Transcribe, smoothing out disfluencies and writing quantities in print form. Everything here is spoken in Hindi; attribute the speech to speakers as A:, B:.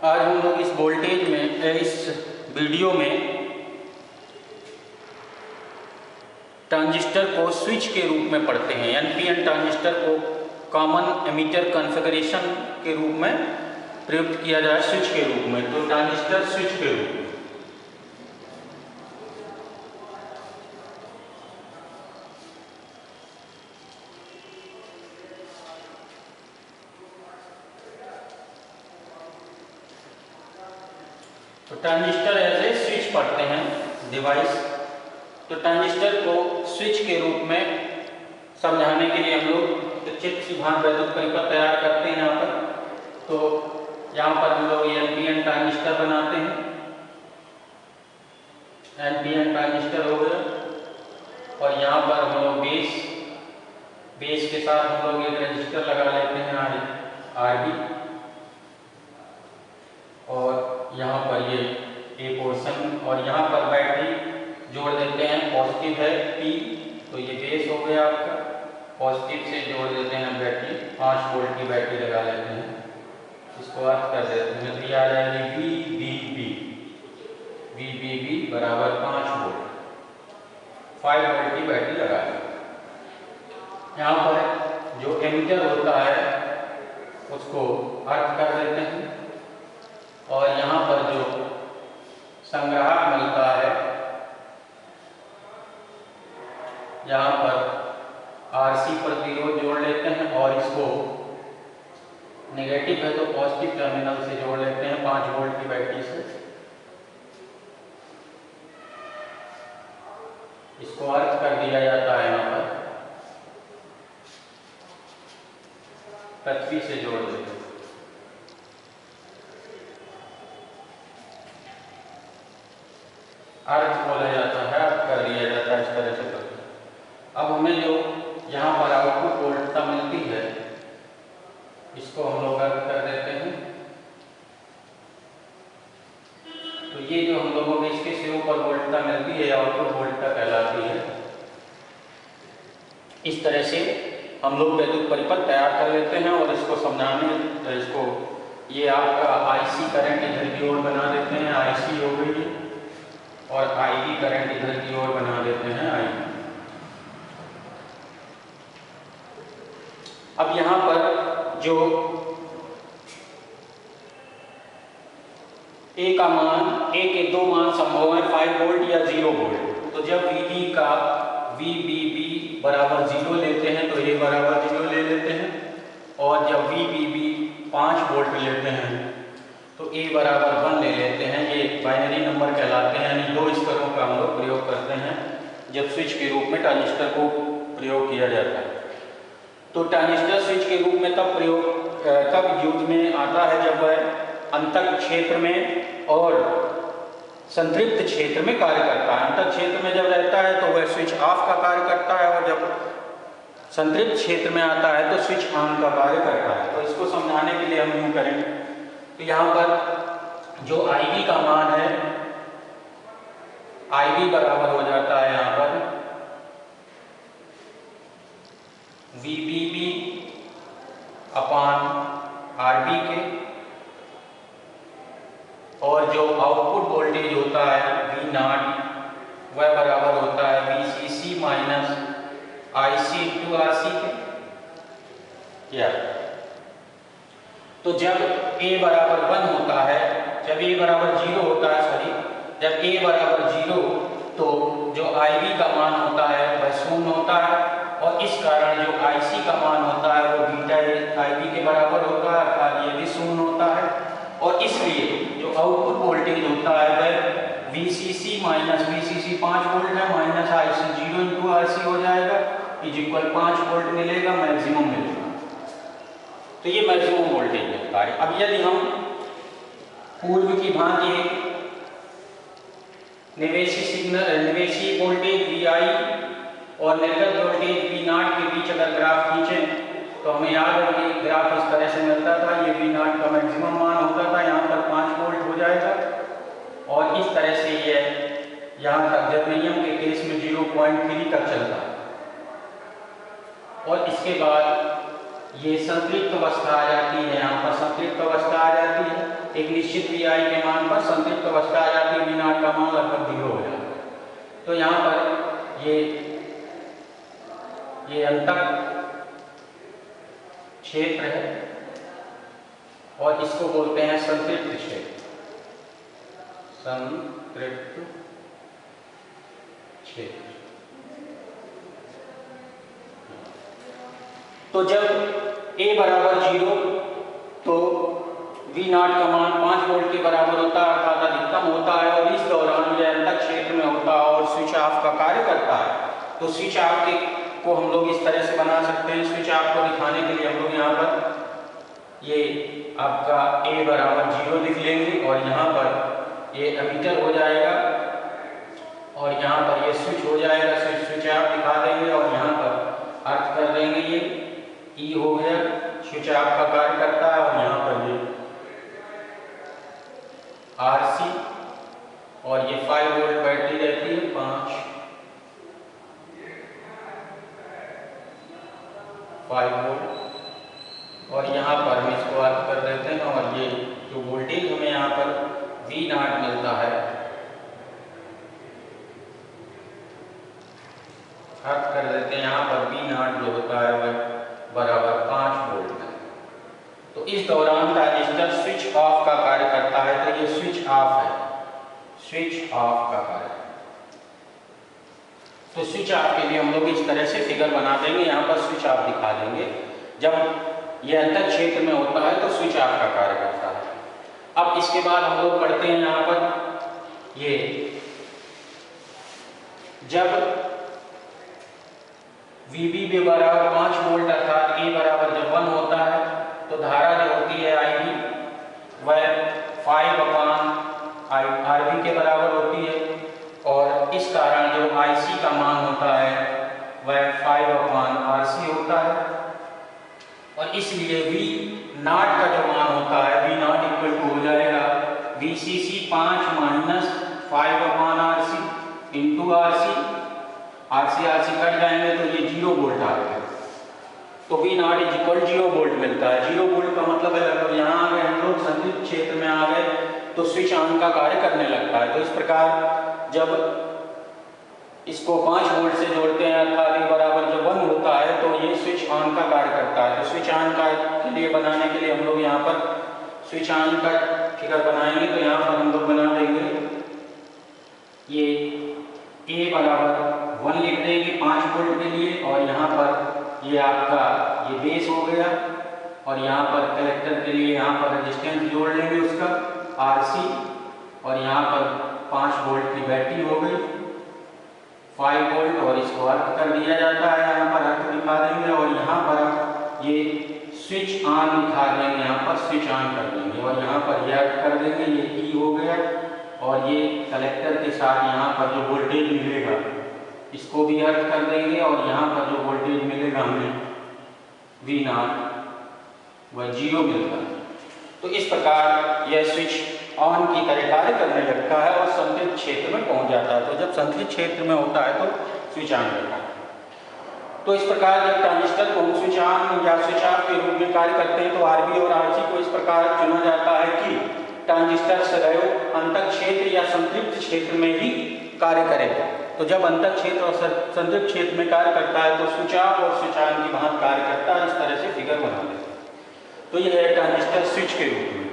A: आज हम लोग इस वोल्टेज में इस वीडियो में ट्रांजिस्टर को स्विच के रूप में पढ़ते हैं। एनपीएन ट्रांजिस्टर को कॉमन एमिटर कॉन्फ़िगरेशन के रूप में प्रयुक्त किया जाए स्विच के रूप में। तो ट्रांजिस्टर स्विच के रूप में तो ट्रांजिस्टर एज ए स्विच पढ़ते हैं डिवाइस। तो ट्रांजिस्टर को स्विच के रूप में समझाने के लिए हम लोग चित्र सिद्धांत वैद्युत परिपथ तैयार करते हैं। यहाँ पर तो यहाँ पर हम लोग एनपीएन ट्रांजिस्टर बनाते हैं। एनपीएन ट्रांजिस्टर हो गया और यहाँ पर हम लोग बेस के साथ हम लोग एक रजिस्टर लगा लेते हैं आरबी, और यहाँ पर ये ए पोर्शन और यहाँ पर बैटरी जोड़ देते हैं। पॉजिटिव है पी, तो ये बेस हो गया आपका। पॉजिटिव से जोड़ देते हैं बैटरी, 5 वोल्ट की बैटरी लगा लेते हैं। इसको अर्थ कर देते हैं तो ये आ जाएगी वी बराबर 5 वोल्ट, 5 वोल्ट की बैटरी लगा लें। यहाँ पर जो एमीटर होता है उसको अर्थ कर देते हैं और यहाँ पर जो संग्राहक मिलता है यहाँ पर आरसी प्रतिरोध जोड़ लेते हैं और इसको नेगेटिव है तो पॉजिटिव टर्मिनल से जोड़ लेते हैं 5 वोल्ट की बैटरी से। इसको अर्थ कर दिया जाता है यहाँ पर पृथ्वी से जोड़ देते हैं। अर्थ बोला जाता है, अर्थ कर दिया जाता है इस तरह से करके। अब हमें जो यहाँ पर आउटपुट वोल्टता मिलती है इसको हम लोग अर्थ कर देते हैं। तो ये जो हम लोगों को इसके सिरों पर वोल्टता मिलती है आउटपुट वोल्टता कहलाती है। इस तरह से हम लोग वैद्युत परिपथ तैयार कर लेते हैं और इसको समझाने इसको ये आपका आईसी करंट इधर की ओर बना देते हैं, आईसी हो गई है, और आईवी करंट इधर की ओर बना देते हैं आईवी। अब यहाँ पर जो ए का मान, ए के 2 मान संभव है, 5 वोल्ट या 0 वोल्ट। तो जब वीबी का वीबीबी बराबर 0 लेते हैं तो ए बराबर 0 ले लेते हैं, और जब वीबीबी 5 वोल्ट लेते हैं तो ए बराबर 1 ले लेते हैं। ये बाइनरी नंबर कहलाते हैं, यानी 2 स्तरों का हम लोग प्रयोग करते हैं जब स्विच के रूप में ट्रांजिस्टर को प्रयोग किया जाता है। तो ट्रांजिस्टर स्विच के रूप में तब यूज में आता है जब वह अंतक क्षेत्र में और संतृप्त क्षेत्र में कार्य करता है। अंतक क्षेत्र में जब रहता है तो वह स्विच ऑफ का कार्य करता है, और जब संतृप्त क्षेत्र में आता है तो स्विच ऑन का कार्य करता है। तो इसको समझाने के लिए हम यूँ करें तो यहाँ पर जो आईवी का मान है, आईवी बराबर हो जाता है यहाँ पर वीबीबी अपान आरबी के, और जो आउटपुट वोल्टेज होता है वी नॉट वह बराबर होता है VCC minus IC into RC के। या तो जब ए बराबर 1 होता है, जब ए बराबर 0 होता है, सॉरी, जब ए बराबर 0 तो जो आईवी का मान होता है वह 0 होता है, और इस कारण जो आईसी का मान होता है वो बीटा आईवी के बराबर होता है, अर्थात ये भी 0 होता है। और इसलिए जो आउटपुट वोल्टेज होता है वह वीसीसी माइनस वीसीसी 5 वोल्ट है, माइनस आईसी 0 इंटू आरसी हो जाएगा, इज इक्वल 5 वोल्ट मिलेगा, मैक्सिमम मिलेगा। तो ये मैक्सिमम वोल्टेज मिलता है। अब यदि हम पूर्व की भांति निवेशी वोल्टेज वी आई और निर्गत वोल्टेज वी नॉट के बीच अगर ग्राफ खींचें तो हमें याद है कि ग्राफ इस तरह से मिलता था। ये वी नॉट का मैक्सिमम मान होता था, यहाँ पर 5 वोल्ट हो जाएगा, और इस तरह से ये यहाँ तक जर्मेनियम के केस में 0.3 तक चलता है। और इसके बाद ये संतृप्त अवस्था आ जाती है, यहाँ पर संतृप्त अवस्था आ जाती है, एक निश्चित Vi के मान पर संतृप्त अवस्था आ जाती है, V0 का मान लगभग 0 हो जाता है। तो यहाँ पर ये अंतः क्षेत्र है और इसको बोलते हैं संतृप्त क्षेत्र, संतृप्त क्षेत्र। तो जब A बराबर 0 तो V0 का मान 5 वोल्ट के बराबर होता है, अर्थात अधिकतम होता है, और इस दौरान यह अंतः क्षेत्र में होता है और स्विच ऑफ का कार्य करता है। तो स्विच ऑफ को हम लोग इस तरह से बना सकते हैं। स्विच ऑफ को दिखाने के लिए हम लोग यहाँ पर ये आपका A बराबर 0 लिख लेंगे और यहाँ पर ये एमीटर हो जाएगा और यहाँ पर ये स्विच हो जाएगा, स्विच ऑफ दिखा देंगे और यहाँ पर अर्थ कर देंगे, ये E हो गया, स्विच ऑफ का कार्य करता है, और यहाँ पर ये RC और ये 5 वोल्ट बैटरी रहती है, 5 वोल्ट, और यहाँ पर हम इसको अर्थ कर देते हैं और ये जो वोल्टेज हमें यहाँ पर V0 मिलता है, अर्थ कर देते हैं यहाँ पर V0 जो होता है वह बराबर 5 वोल्ट है। तो इस दौरान ट्रांजिस्टर स्विच ऑफ का कार्य करता है, तो ये स्विच ऑफ है, स्विच ऑफ का कार्य। तो स्विच ऑफ के लिए हम लोग इस तरह से फिगर बना देंगे, यहाँ पर स्विच ऑफ दिखा देंगे। जब यह अंतर क्षेत्र में होता है तो स्विच ऑफ का कार्य करता है। अब इसके बाद हम लोग पढ़ते हैं यहाँ पर ये जब VB भी बराबर 5 वोल्ट अर्थात A बराबर जब 1 होता है तो धारा जो होती है IB वह 5/RB के बराबर होती है, और इस कारण जो IC का मान होता है वह 5/RC होता है, और इसलिए V0 का जो मान होता है V0 इक्वल टू हो जाएगा VCC 5 - 5/RC into RC। RC cut जाएंगे तो ये 0 वोल्ट आ गया, तो V0 इक्वल 0 वोल्ट मिलता है। 0 वोल्ट का मतलब है लगभग यहाँ आ गए हम लोग संतृप्त क्षेत्र में आ गए तो स्विच ऑन का कार्य करने लगता है। तो इस प्रकार जब इसको 5 वोल्ट से जोड़ते हैं अर्थात A बराबर जब 1 होता है तो ये स्विच ऑन का कार्य करता है। तो स्विच ऑन का के लिए बनाने के लिए हम लोग यहाँ पर स्विच ऑन का फिगर बनाएंगे, तो यहाँ पर हम लोग बना देंगे ये A बराबर 1 लिख देंगे 5 वोल्ट के लिए, और यहाँ पर ये आपका ये बेस हो गया, और यहाँ पर कलेक्टर के लिए यहाँ पर रेजिस्टेंस जोड़ लेंगे उसका RC, और यहाँ पर 5 वोल्ट की बैटरी हो गई 5 वोल्ट, और इसको अर्थ कर दिया जाता है, यहाँ पर अर्थ दिखा देंगे, और यहाँ पर ये स्विच ऑन दिखा देंगे, यहाँ पर स्विच ऑन कर देंगे, और यहाँ पर ये अर्थ कर देंगे, ये E हो गया, और ये कलेक्टर के साथ यहाँ पर जो वोल्टेज मिलेगा इसको भी अर्थ कर देंगे, और यहाँ पर जो वोल्टेज मिलेगा हमें V0 वह 0 मिलता है। तो इस प्रकार यह स्विच ऑन की तरह कार्य करने लगता है और संतृप्त क्षेत्र में पहुंच जाता है। तो जब संतृप्त क्षेत्र में होता है तो स्विच ऑन होता है। तो इस प्रकार जब ट्रांजिस्टर को हम स्विच ऑन या स्विच ऑफ के रूप में कार्य करते हैं तो RB और RC को इस प्रकार चुना जाता है कि ट्रांजिस्टर सदैव अंतः क्षेत्र या संतृप्त क्षेत्र में ही कार्य करेगा। तो जब अंतः क्षेत्र और संतृप्त क्षेत्र में कार्य करता है तो स्विच ऑफ और स्विच ऑन की भांति कार्य करता है। इस तरह से फिगर बना लेते हैं। तो यह है ट्रांजिस्टर स्विच के रूप में।